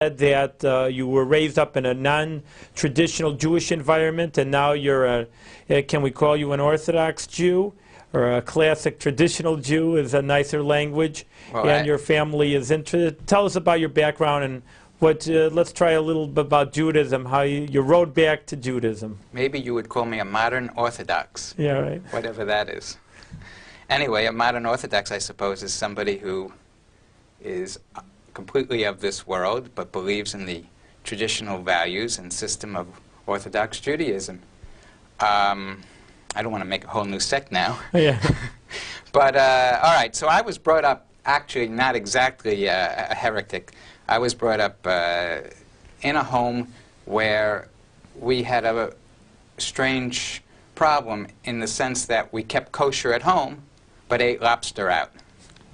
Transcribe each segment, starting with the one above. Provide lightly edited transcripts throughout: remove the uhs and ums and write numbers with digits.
that you were raised up in a non-traditional Jewish environment, and now you're can we call you an Orthodox Jew? Or a classic traditional Jew is a nicer language, well, and your family is interested. Tell us about your background and what. Let's try a little bit about Judaism, how you rode back to Judaism. Maybe you would call me a modern Orthodox. Yeah, right. Whatever that is. Anyway, a modern Orthodox, I suppose, is somebody who is completely of this world, but believes in the traditional values and system of Orthodox Judaism. I don't want to make a whole new sect now. Yeah. But, all right, so I was brought up, actually not exactly a heretic. I was brought up in a home where we had a strange problem in the sense that we kept kosher at home, but ate lobster out.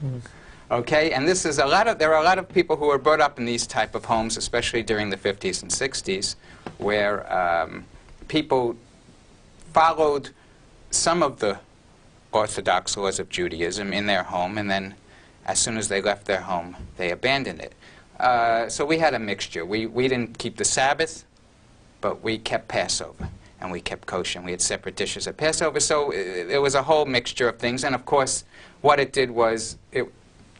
Mm. Okay, and this is there are a lot of people who were brought up in these type of homes, especially during the 50s and 60s, where people followed some of the Orthodox laws of Judaism in their home, and then as soon as they left their home, they abandoned it. So we had a mixture. We didn't keep the Sabbath, but we kept Passover, and we kept kosher, and we had separate dishes at Passover. So it was a whole mixture of things, and of course, what it did was it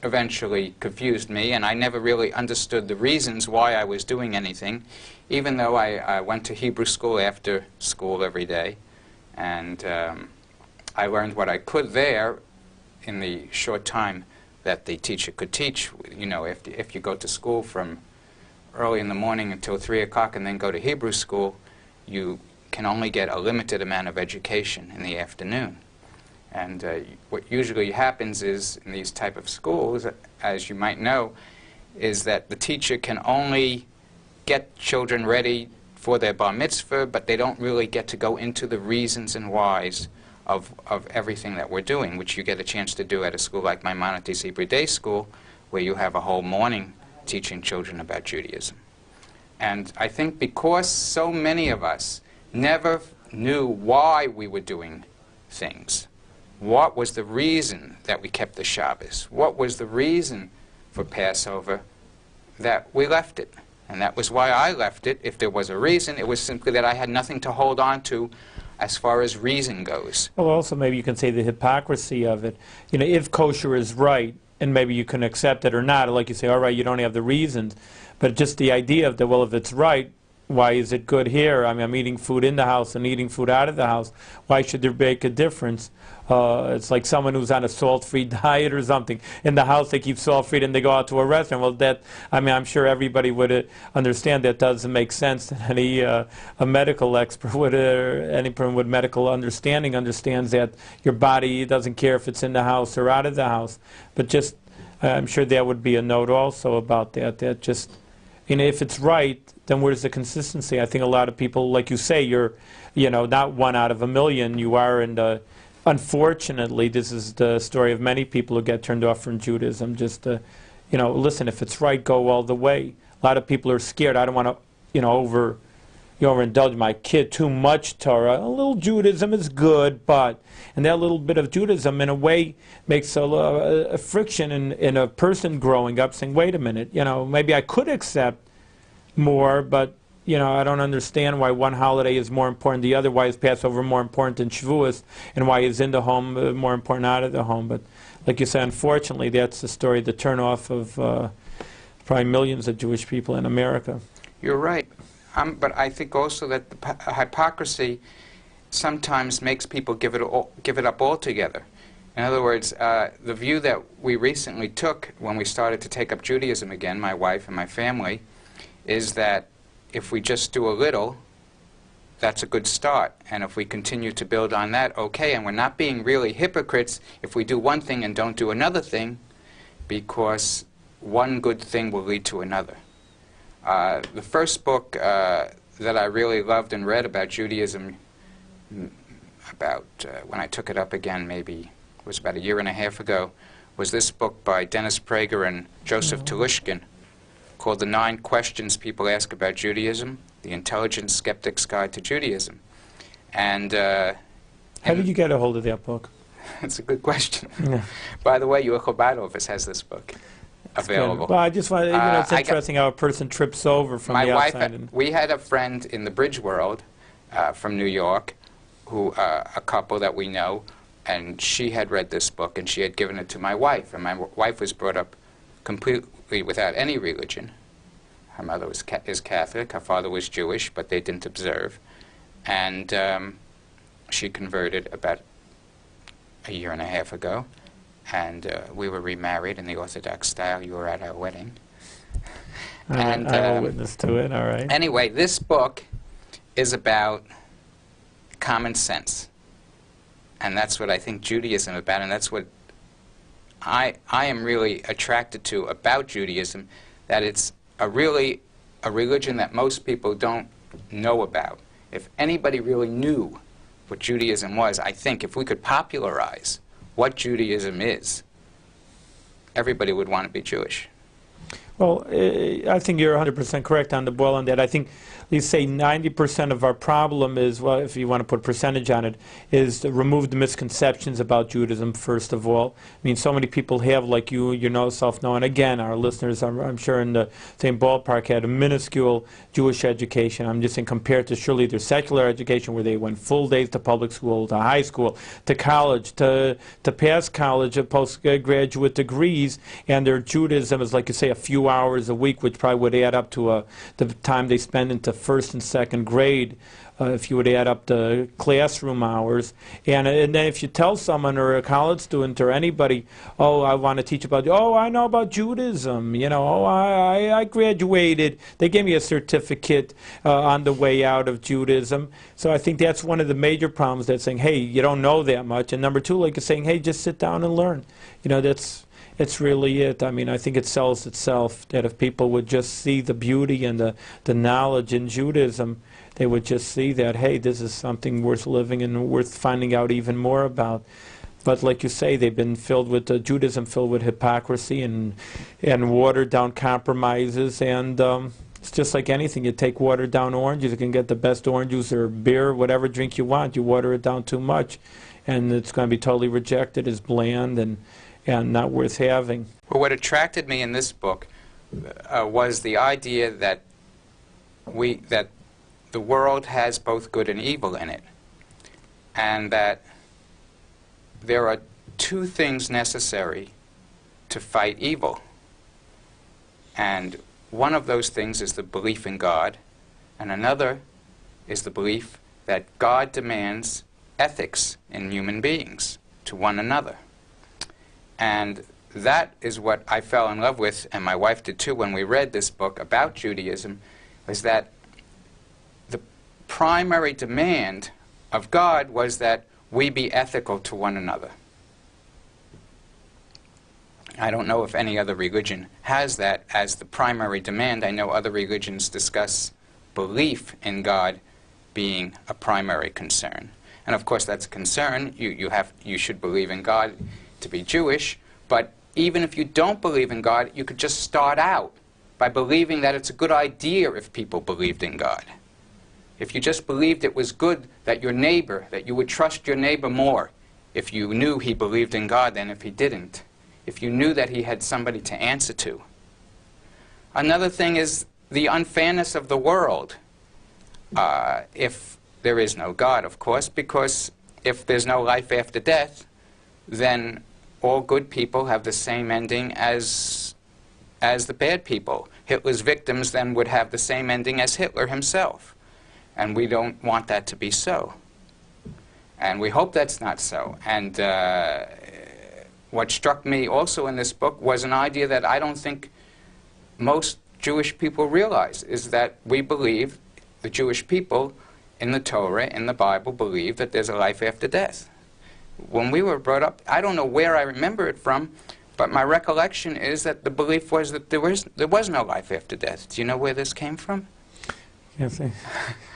eventually confused me, and I never really understood the reasons why I was doing anything, even though I went to Hebrew school after school every day, and I learned what I could there in the short time that the teacher could teach. You know, if you go to school from early in the morning until 3 o'clock and then go to Hebrew school, you can only get a limited amount of education in the afternoon. And what usually happens is, in these type of schools, as you might know, is that the teacher can only get children ready for their bar mitzvah, but they don't really get to go into the reasons and whys of everything that we're doing, which you get a chance to do at a school like Maimonides Hebrew Day School, where you have a whole morning teaching children about Judaism. And I think because so many of us never knew why we were doing things, what was the reason that we kept the Shabbos? What was the reason for Passover? That we left it. And that was why I left it. If there was a reason, it was simply that I had nothing to hold on to as far as reason goes. Well, also maybe you can say the hypocrisy of it. You know, if kosher is right, and maybe you can accept it or not, like you say, all right, you don't have the reasons, but just the idea of that, well, if it's right, why is it good here? I mean, I'm eating food in the house and eating food out of the house. Why should there make a difference? It's like someone who's on a salt-free diet or something. In the house, they keep salt-free, and they go out to a restaurant. Well, that, I mean, I'm sure everybody would understand that doesn't make sense. Any a medical expert would, any person with medical understanding understands that your body doesn't care if it's in the house or out of the house. But just, I'm sure there would be a note also about that. That just, you know, if it's right, then where's the consistency? I think a lot of people, like you say, you're, you know, not 1 out of a million. You are, and unfortunately, this is the story of many people who get turned off from Judaism. Just, you know, listen, if it's right, go all the way. A lot of people are scared. I don't want to, you know, overindulge my kid too much Torah. A little Judaism is good, but, and that little bit of Judaism, in a way, makes a friction in a person growing up, saying, wait a minute, you know, maybe I could accept more, but you know, I don't understand why one holiday is more important than the other. Why is Passover more important than Shavuos, and why is in the home more important out of the home? But like you said, unfortunately, that's the story, the turnoff of probably millions of Jewish people in America. You're right, but I think also that the hypocrisy sometimes makes people give it up altogether. In other words, the view that we recently took when we started to take up Judaism again, my wife and my family, is that if we just do a little, that's a good start. And if we continue to build on that, okay. And we're not being really hypocrites if we do one thing and don't do another thing, because one good thing will lead to another. The first book that I really loved and read about Judaism, about when I took it up again, maybe it was about 1.5 years ago, was this book by Dennis Prager and Joseph Telushkin, called The 9 Questions People Ask About Judaism, The Intelligent Skeptic's Guide to Judaism. And how did you get a hold of that book? It's a good question. Yeah. By the way, your Chabad office has this book. available. Well, I just want, it's I got- interesting how a person trips over from My the wife, outside. And, we had a friend in the bridge world from New York, who a couple that we know, and she had read this book and she had given it to my wife. And my wife was brought up completely without any religion. Her mother is Catholic, her father was Jewish, but they didn't observe. And she converted about a year and a half ago, and we were remarried in the Orthodox style. You were at our wedding. And I'm a witness to it, all right. anyway, this book is about common sense. And that's what I think Judaism is about, and that's what I am really attracted to about Judaism, that it's a religion that most people don't know about. If anybody really knew what Judaism was, I think if we could popularize what Judaism is, everybody would want to be Jewish. Well, I think you're 100% correct on the ball on that. I think you say 90% of our problem is, well, if you want to put a percentage on it, is to remove the misconceptions about Judaism, first of all. I mean, so many people have, like you know, self-knowing. Again, our listeners, I'm sure in the same ballpark, had a minuscule Jewish education. I'm just saying compared to surely their secular education where they went full days to public school, to high school, to college, to past college, postgraduate degrees, and their Judaism is, like you say, a few hours a week, which probably would add up to the time they spend into first and second grade, if you would add up the classroom hours. And then if you tell someone or a college student or anybody, oh, I want to teach about, oh, I know about Judaism, oh, I graduated. They gave me a certificate on the way out of Judaism. So I think that's one of the major problems, that's saying, hey, you don't know that much. And number two, like you're saying, hey, just sit down and learn. It's really it. I mean, I think it sells itself that if people would just see the beauty and the knowledge in Judaism, they would just see that, hey, this is something worth living and worth finding out even more about. But like you say, they've been filled with, Judaism filled with hypocrisy and watered down compromises. And it's just like anything. You take watered down oranges, you can get the best orange juice or beer, whatever drink you want. You water it down too much, and it's going to be totally rejected as bland and not worth having. Well, what attracted me in this book was the idea that the world has both good and evil in it, and that there are two things necessary to fight evil. And one of those things is the belief in God, and another is the belief that God demands ethics in human beings to one another. And that is what I fell in love with, and my wife did too, when we read this book about Judaism, was that the primary demand of God was that we be ethical to one another. I don't know if any other religion has that as the primary demand. I know other religions discuss belief in God being a primary concern. And of course that's a concern. You should believe in God to be Jewish, but even if you don't believe in God, you could just start out by believing that it's a good idea if people believed in God. If you just believed it was good that your neighbor, that you would trust your neighbor more if you knew he believed in God than if he didn't. If you knew that he had somebody to answer to. Another thing is the unfairness of the world. If there is no God, of course, because if there's no life after death, then all good people have the same ending as the bad people. Hitler's victims then would have the same ending as Hitler himself. And we don't want that to be so. And we hope that's not so. And what struck me also in this book was an idea that I don't think most Jewish people realize, is that we believe, the Jewish people in the Torah, in the Bible, believe that there's a life after death. When we were brought up, I don't know where I remember it from, but my recollection is that the belief was that there was no life after death. Do you know where this came from? Yes,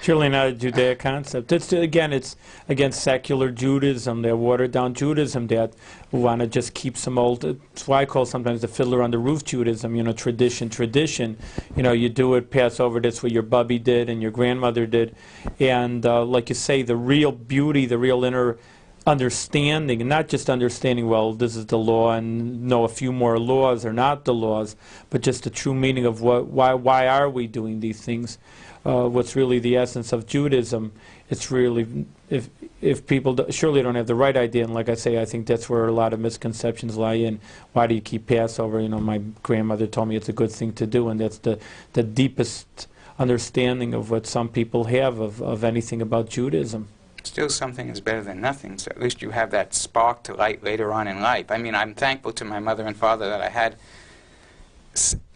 surely not a Judaic concept. It's against secular Judaism, that watered down Judaism, that want to just keep some old. That's why I call sometimes the fiddler on the roof Judaism. Tradition. You do it, pass over. That's what your bubby did and your grandmother did, and like you say, the real beauty, the real inner understanding, and not just understanding, well, this is the law, and know a few more laws are not the laws, but just the true meaning of why are we doing these things. What's really the essence of Judaism. It's really, if people surely don't have the right idea, and like I say, I think that's where a lot of misconceptions lie in. Why do you keep Passover? You know, my grandmother told me it's a good thing to do, and that's the deepest understanding of what some people have of anything about Judaism. Still, something is better than nothing, so at least you have that spark to light later on in life. I mean, I'm thankful to my mother and father that I had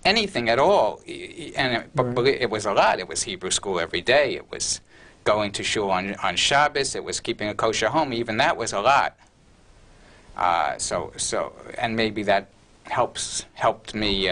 anything at all, and it was a lot. It was Hebrew school every day. It was going to shul on Shabbos. It was keeping a kosher home. Even that was a lot. And maybe that helped me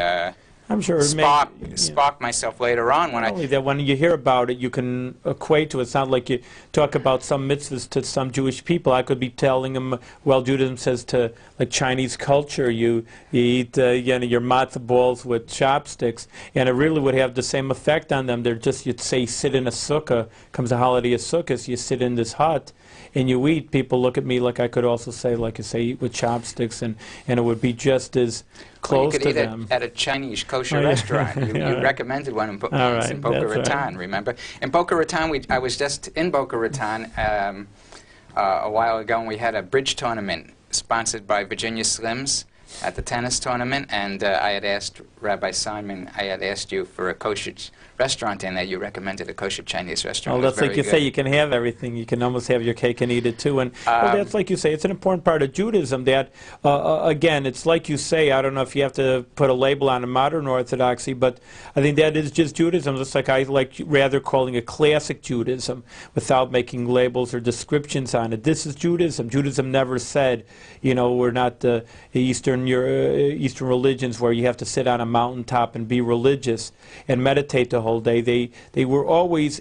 I'm sure spark myself later on when not only that, when you hear about it, you can equate to it. It's not like you talk about some mitzvahs to some Jewish people. I could be telling them, well, Judaism says to, like Chinese culture, you eat your matzah balls with chopsticks, and it really would have the same effect on them. They're just, you'd say, sit in a sukkah. Comes the holiday of Sukkot, you sit in this hut and you eat. People look at me like I could also say, like you say, eat with chopsticks, and it would be just as close to them. You could eat at a Chinese kosher restaurant. You recommended one in Boca Raton, remember? In Boca Raton, I was just in Boca Raton a while ago, and we had a bridge tournament sponsored by Virginia Slims at the tennis tournament, and I had asked Rabbi Simon, I had asked you for a kosher restaurant in there. You recommended a kosher Chinese restaurant. Well, that's like you say, you can have everything. You can almost have your cake and eat it too. And well, that's like you say, it's an important part of Judaism that, again, it's like you say, I don't know if you have to put a label on a modern Orthodoxy, but I think that is just Judaism. Just like I like rather calling it classic Judaism without making labels or descriptions on it. This is Judaism. Judaism never said, you know, we're not the Eastern religions where you have to sit on a mountaintop and be religious and meditate the whole day. They were always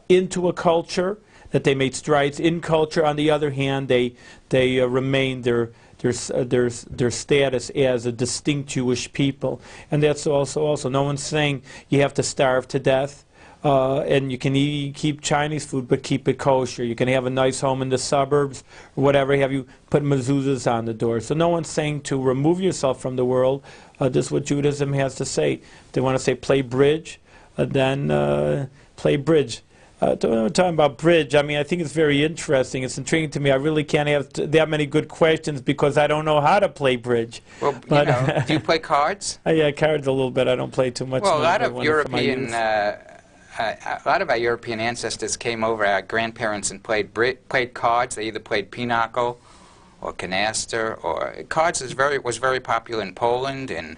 into a culture, that they made strides in culture. On the other hand, they remained their status as a distinct Jewish people. And that's also no one's saying you have to starve to death. And you can keep Chinese food, but keep it kosher. You can have a nice home in the suburbs, or whatever, have you put mezuzahs on the door. So no one's saying to remove yourself from the world. This is what Judaism has to say. If they want to say play bridge, then play bridge. Talking about bridge, I mean, I think it's very interesting. It's intriguing to me. I really can't have that many good questions because I don't know how to play bridge. Well, but, you know, do you play cards? Yeah, cards a little bit. I don't play too much. Well, a lot of European... a lot of our European ancestors came over, our grandparents, and played cards. They either played pinochle or canasta, or cards was very popular in Poland and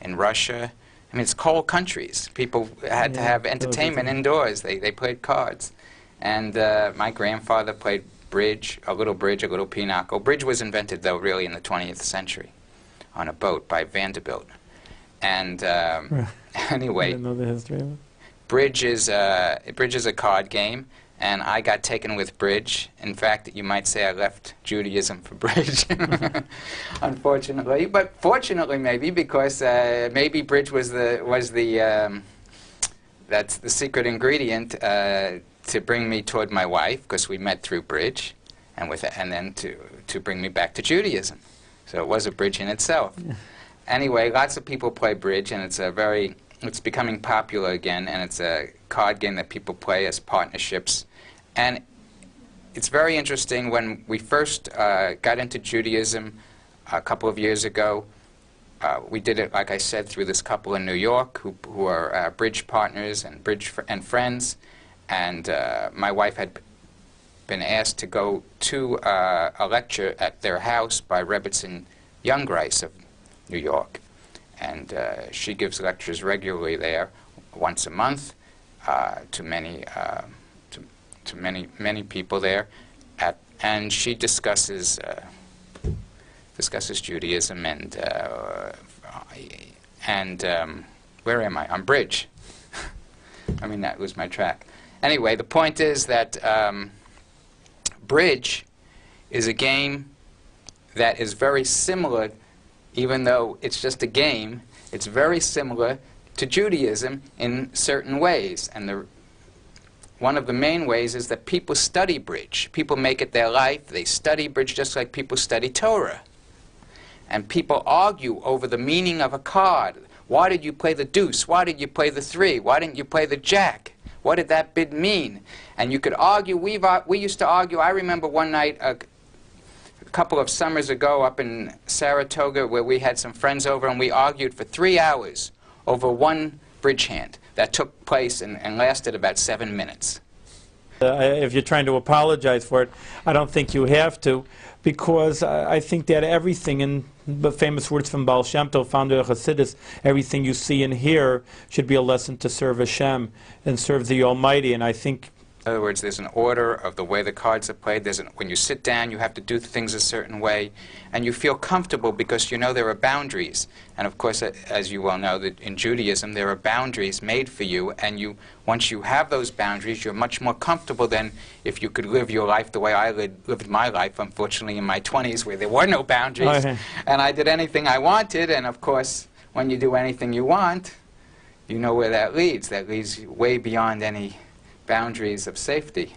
in Russia. I mean, it's cold countries. People had to have entertainment indoors. They played cards. And my grandfather played bridge, a little pinochle. Bridge was invented, though, really in the 20th century on a boat by Vanderbilt. And anyway... I didn't know the history of it. Bridge is a card game, and I got taken with bridge. In fact, you might say I left Judaism for bridge, unfortunately. But fortunately, maybe, because maybe bridge was the that's the secret ingredient to bring me toward my wife, because we met through bridge, and then to bring me back to Judaism. So it was a bridge in itself. Yeah. Anyway, lots of people play bridge, and it's becoming popular again, and it's a card game that people play as partnerships. And it's very interesting. When we first got into Judaism a couple of years ago, we did it, like I said, through this couple in New York who are bridge partners and friends. And my wife had been asked to go to a lecture at their house by Rebbetzin Youngreis of New York. And she gives lectures regularly there, once a month, to many people there, and she discusses Judaism and where am I? On bridge. I mean, that was my track. Anyway, the point is that bridge is a game that is very similar. Even though it's just a game, it's very similar to Judaism in certain ways. And one of the main ways is that people study bridge. People make it their life. They study bridge just like people study Torah. And people argue over the meaning of a card. Why did you play the deuce? Why did you play the 3? Why didn't you play the jack? What did that bid mean? And you could argue. We used to argue. I remember one night a couple of summers ago up in Saratoga where we had some friends over and we argued for 3 hours over one bridge hand that took place and lasted about 7 minutes. If you're trying to apologize for it, I don't think you have to, because I think that everything, in the famous words from Baal Shem Tov, founder of Hasidus, everything you see and hear should be a lesson to serve Hashem and serve the Almighty. And I think, in other words, there's an order of the way the cards are played. When you sit down, you have to do things a certain way, and you feel comfortable because you know there are boundaries. And of course, as you well know, that in Judaism there are boundaries made for you, and once you have those boundaries, you're much more comfortable than if you could live your life the way I lived my life, unfortunately, in my 20s, where there were no boundaries, and I did anything I wanted. And of course, when you do anything you want, you know where that leads. That leads way beyond any boundaries of safety.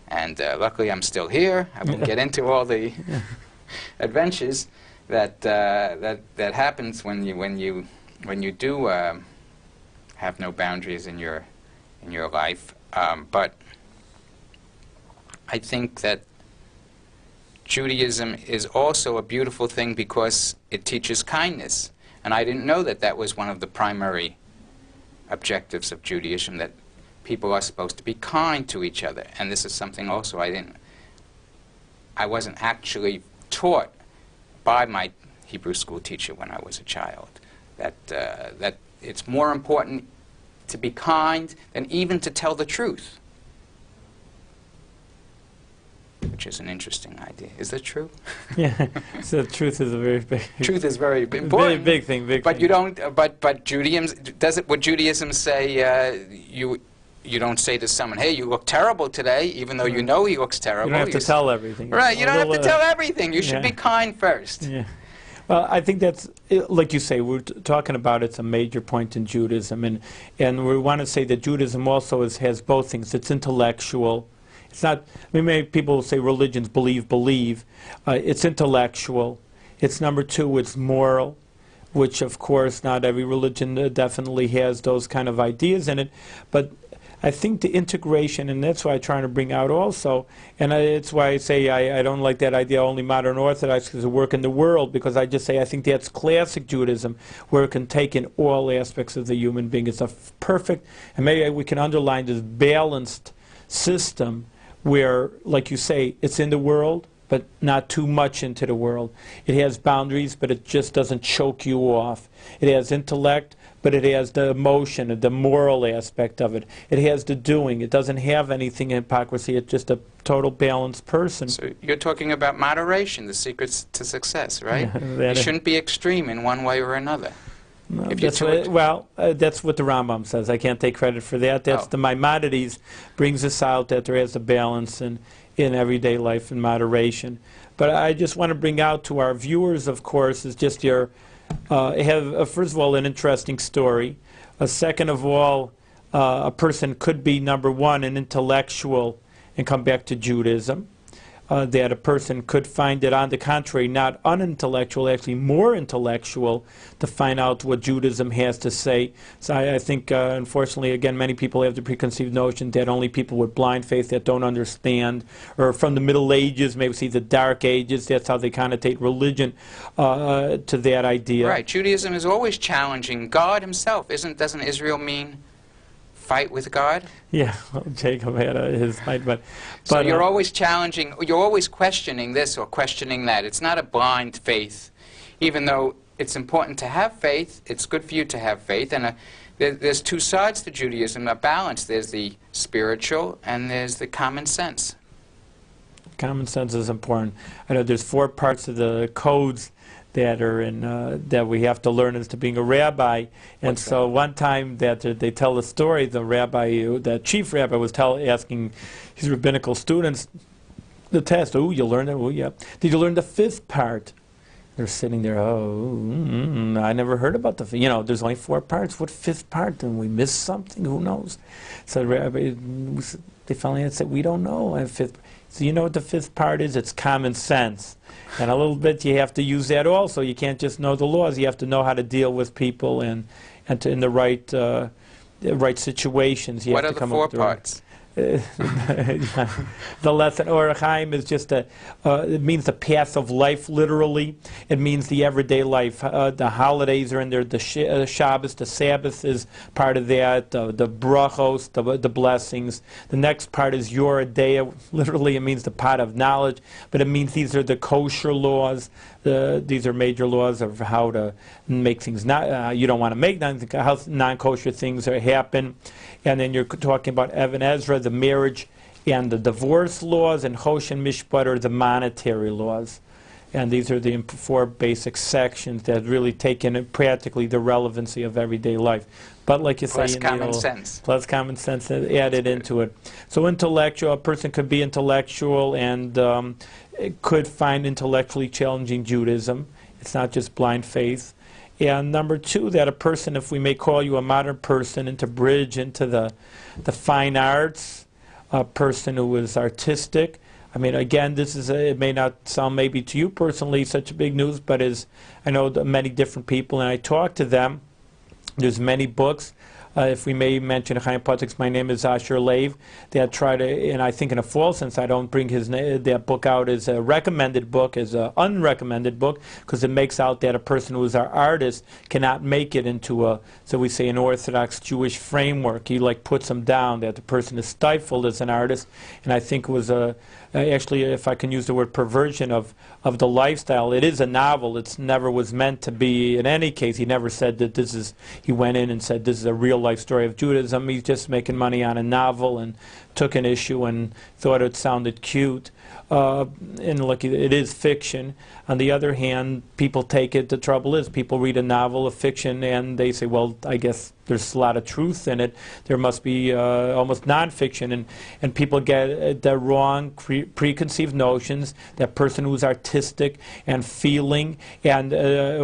And luckily I'm still here. I won't get into all the adventures that happens when you do have no boundaries in your life. But I think that Judaism is also a beautiful thing because it teaches kindness. And I didn't know that that was one of the primary objectives of Judaism, that people are supposed to be kind to each other. And this is something also I wasn't actually taught by my Hebrew school teacher when I was a child, that it's more important to be kind than even to tell the truth, which is an interesting idea. Is that true? yeah, so truth is a very big... Truth is very important. Big thing, big but thing. You don't, but Judaism, would Judaism say you don't say to someone, hey, you look terrible today, even though you know he looks terrible. You don't have to tell everything. Right, you don't have to tell everything. You should be kind first. Yeah. Well, I think that's, like you say, we're talking about it's a major point in Judaism. And we want to say that Judaism also has both things. It's intellectual. It's not, people say religions believe. It's intellectual. It's number 2, it's moral, which of course not every religion definitely has those kind of ideas in it. But I think the integration, and that's why I'm trying to bring out also, and it's why I say I don't like that idea only modern Orthodox because it work in the world, because I just say I think that's classic Judaism, where it can take in all aspects of the human being. It's a perfect, and maybe we can underline this balanced system where, like you say, it's in the world, but not too much into the world. It has boundaries, but it just doesn't choke you off. It has intellect, but it has the emotion, the moral aspect of it. It has the doing. It doesn't have anything hypocrisy. It's just a total balanced person. So you're talking about moderation, the secrets to success, right? Yeah, you shouldn't be extreme in one way or another. No, that's what the Rambam says. I can't take credit for that. That's the Maimonides brings us out that there is a balance in everyday life and moderation. But I just want to bring out to our viewers, of course, is just your first of all, an interesting story. Second of all, a person could be, number 1, an intellectual and come back to Judaism. That a person could find it, on the contrary, not unintellectual, actually more intellectual, to find out what Judaism has to say. So I think, unfortunately, again, many people have the preconceived notion that only people with blind faith that don't understand, or from the Middle Ages, maybe see the Dark Ages, that's how they connotate religion to that idea. Right. Judaism is always challenging God himself. Doesn't Israel mean fight with God? Yeah, well, Jacob had his fight, but so you're always challenging, you're always questioning this or questioning that. It's not a blind faith, even though it's important to have faith. It's good for you to have faith, and there's 2 sides to Judaism, a balance. There's the spiritual and there's the common sense. Common sense is important. I know there's 4 parts of the codes that are in that we have to learn as to being a rabbi. And so one time that they tell the story, the chief rabbi was asking his rabbinical students the test. Oh, you learned it? Oh, yeah. Did you learn the 5th part? They're sitting there, I never heard about there's only 4 parts. What 5th part? And we missed something? Who knows? So they finally said, we don't know. And 5th. So you know what the 5th part is? It's common sense. And a little bit you have to use that also. You can't just know the laws. You have to know how to deal with people and in the right situations. You What have are to the come 4 up with parts? the lesson Orach Chaim is just it means the path of life, literally. It means the everyday life. The holidays are in there. The Shabbos, the Sabbath is part of that. The brachos, the blessings. The next part is Yoredeya. Literally, it means the pot of knowledge. But it means these are the kosher laws. These are major laws of how to make things not. You don't want to make how non-kosher things happen. And then you're talking about Even Ezra, the marriage and the divorce laws, and Choshen Mishpat are the monetary laws. And these are the 4 basic sections that really take in practically the relevancy of everyday life. But like you Plus say, common sense. Plus common sense added into it. So intellectual, a person could be intellectual and could find intellectually challenging Judaism. It's not just blind faith. And number 2, that a person, if we may call you a modern person, and to bridge into the fine arts, a person who is artistic. I mean, again, it may not sound maybe to you personally such a big news, but I know many different people, and I talk to them. There's many books. If we may mention Chaim Potik's My Name is Asher Lev, that try to, and I think in a false sense, I don't bring that book out as a recommended book, as an unrecommended book, because it makes out that a person who is our artist cannot make it into so we say, an Orthodox Jewish framework. He puts them down, that the person is stifled as an artist, and I think it was actually, if I can use the word perversion of the lifestyle. It is a novel. It never was meant to be, in any case, he never said that he went in and said this is a real life story of Judaism. He's just making money on a novel and took an issue and thought it sounded cute. And look, it is fiction. On the other hand, people take it, the trouble is, people read a novel of fiction and they say, well, I guess there's a lot of truth in it. There must be almost nonfiction. And people get the wrong preconceived notions, that person who's artistic and feeling and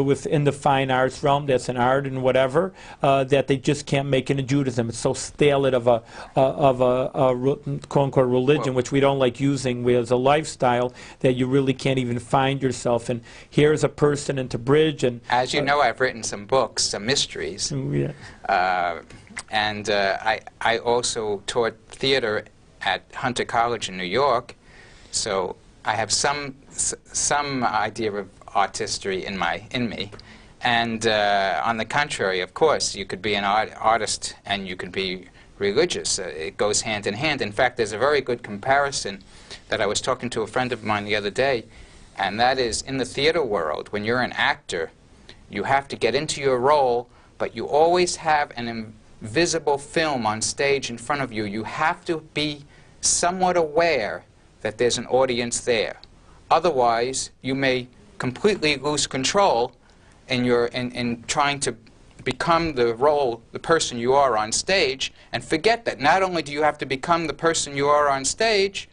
within the fine arts realm, that's an art and whatever, that they just can't make into Judaism. It's so stale of a quote-unquote religion, which we don't like using as a lifestyle, that you really can't even find yourself. And here's a person into bridge. And as you know, I've written some books, some mysteries. Yeah. And I also taught theater at Hunter College in New York, so I have some idea of artistry in me. And on the contrary, of course, you could be an artist and you could be religious. It goes hand in hand. In fact, there's a very good comparison that I was talking to a friend of mine the other day, and that is, in the theater world, when you're an actor, you have to get into your role, but you always have an invisible film on stage in front of you. You have to be somewhat aware that there's an audience there. Otherwise, you may completely lose control in trying to become the person you are on stage, and forget that not only do you have to become the person you are on stage,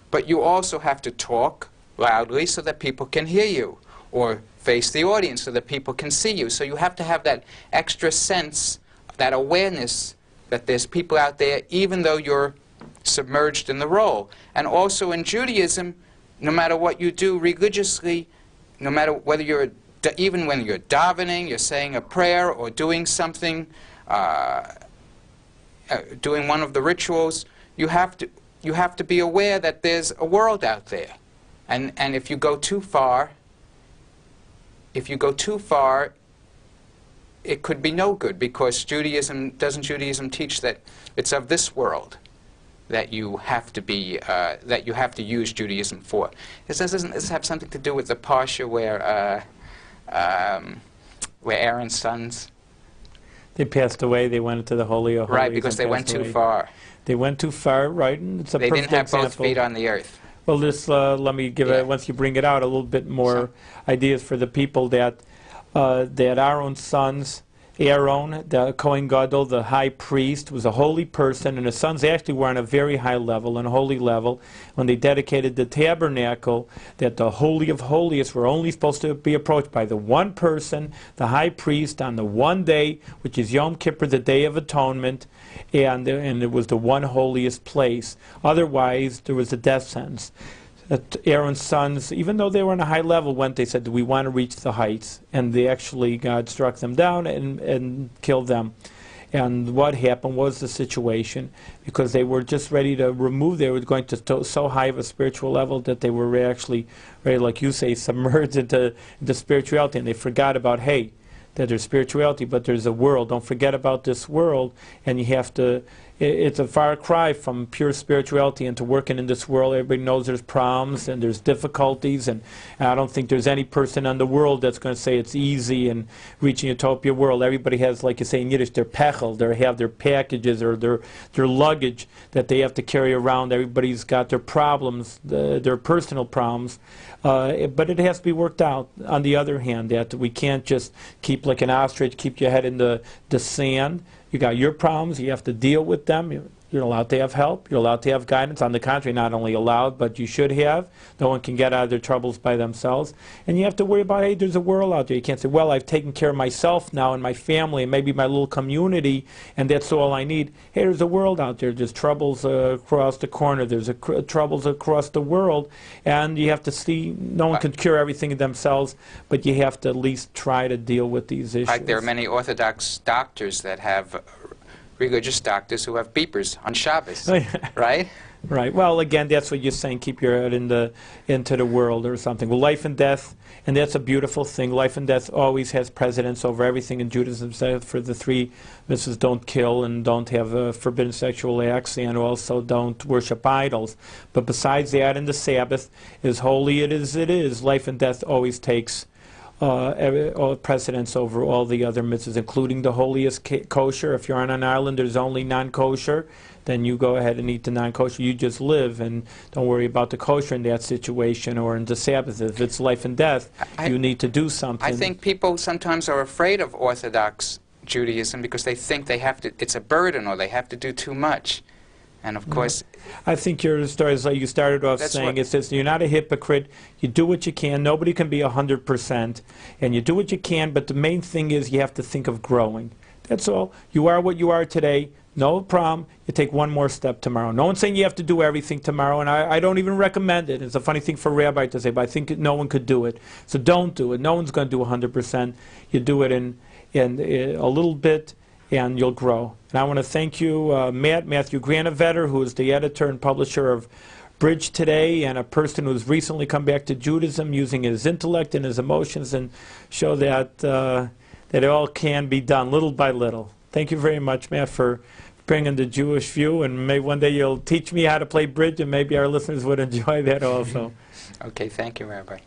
but you also have to talk loudly so that people can hear you, or face the audience so that people can see you. So you have to have that extra sense, that awareness that there's people out there even though you're submerged in the role. And also in Judaism, no matter what you do religiously, no matter whether you're, even when you're davening, you're saying a prayer or doing something, doing one of the rituals, you have to be aware that there's a world out there. And if you go too far, it could be no good, because doesn't Judaism teach that it's of this world that you have to be that you have to use Judaism for? Doesn't this have something to do with the parsha where Aaron's sons, they passed away, they went into the Holy of Holies. Right, because they went too far. They went too far, right? And it's a they perfect didn't have example. both feet on the earth. Well, let me give it, once you bring it out, a little bit more ideas for the people that our own sons Aaron, the Kohen Gadol, the high priest, was a holy person, and his sons actually were on a very high level, and a holy level, when they dedicated the tabernacle, that the Holy of Holiest were only supposed to be approached by the one person, the high priest, on the one day, which is Yom Kippur, the Day of Atonement, and it was the one holiest place. Otherwise, there was a death sentence. Aaron's sons, even though they were on a high level, they said, we want to reach the heights. And they actually, God struck them down and killed them. And what happened was the situation, because they were just ready to remove, they were going to so high of a spiritual level that they were actually ready, like you say, submerged into spirituality. And they forgot about, hey, that there's spirituality, but there's a world. Don't forget about this world. And you have to, it's a far cry from pure spirituality into working in this world. Everybody knows there's problems and there's difficulties, and I don't think there's any person in the world that's going to say it's easy and reaching utopia world. Everybody has, like you say in Yiddish, their pechel. They have their packages or their luggage that they have to carry around. Everybody's got their problems, their personal problems, but it has to be worked out. On the other hand, that we can't just keep like an ostrich, keep your head in the sand. You got your problems, you have to deal with them. You're allowed to have help, you're allowed to have guidance. On the contrary, not only allowed, but you should have. No one can get out of their troubles by themselves. And you have to worry about, hey, there's a world out there. You can't say, well, I've taken care of myself now and my family and maybe my little community, and that's all I need. Hey, there's a world out there. There's troubles across the corner. There's troubles across the world. And you have to see, no one can cure everything themselves, but you have to at least try to deal with these issues. Like there are many Orthodox doctors that have religious doctors who have beepers on Shabbos, right? Right. Well, again, that's what you're saying. Keep your head into the world or something. Well, life and death, and that's a beautiful thing. Life and death always has precedence over everything in Judaism. For the three mitzvahs, don't kill and don't have forbidden sexual acts, and also don't worship idols. But besides that, in the Sabbath, as holy it is, life and death always takes precedence over all the other mitzvahs, including the holiest kosher. If you're on an island, there's only non-kosher, then you go ahead and eat the non-kosher. You just live and don't worry about the kosher in that situation or in the Sabbath. If it's life and death, you need to do something. I think people sometimes are afraid of Orthodox Judaism because they think they have to, it's a burden or they have to do too much. And of course, I think your story is like you started off saying, it says you're not a hypocrite, you do what you can, nobody can be 100%, and you do what you can, but the main thing is you have to think of growing. That's all. You are what you are today, no problem, you take one more step tomorrow. No one's saying you have to do everything tomorrow, and I don't even recommend it. It's a funny thing for a rabbi to say, but I think no one could do it. So don't do it. No one's going to do 100%. You do it in a little bit, and you'll grow. And I want to thank you, Matthew Granovetter, who is the editor and publisher of Bridge Today, and a person who's recently come back to Judaism using his intellect and his emotions and show that that it all can be done little by little. Thank you very much, Matt, for bringing the Jewish view, and maybe one day you'll teach me how to play bridge, and maybe our listeners would enjoy that also. Okay, thank you, Rabbi.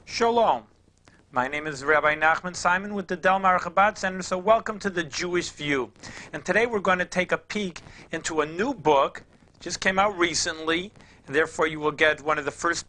Shalom. My name is Rabbi Nachman Simon with the Del Mar Chabad Center, so welcome to the Jewish View. And today we're going to take a peek into a new book, just came out recently, and therefore you will get one of the first